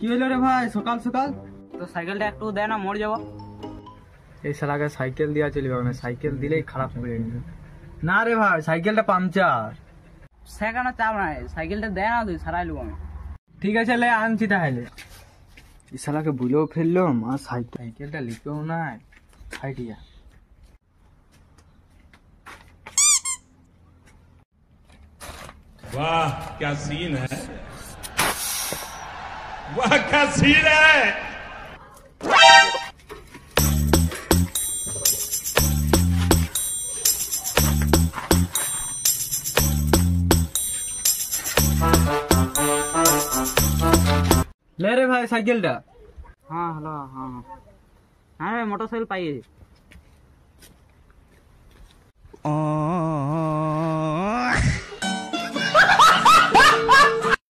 হইলো রে ভাই সকাল সকাল? তো সাইকেলটা একটু দেয় না, মরে যাবো। এই শালাকে সাইকেল দেওয়া চলবে না, সাইকেল দিলেই খারাপ হয়ে যাবে। না রে ভাই সাইকেলটা পাংচার। সেখানে চাপ নাই, সাইকেলটা দেয় না, তুই সারাই লুব আমি। ঠিক আছে লে আনছি তাহলে। এই শালাকে ভুলেও ফেললাম আর সাইকেলটা লিখেও নাই। আইডিয়া वाह क्या सीन है, वाह क्या सीन है। ले रे भाई साइकिलটা। হ্যাঁ হ্যালো, হ্যাঁ হ্যাঁ ভাই, মোটরসাইকেল পাইয়ে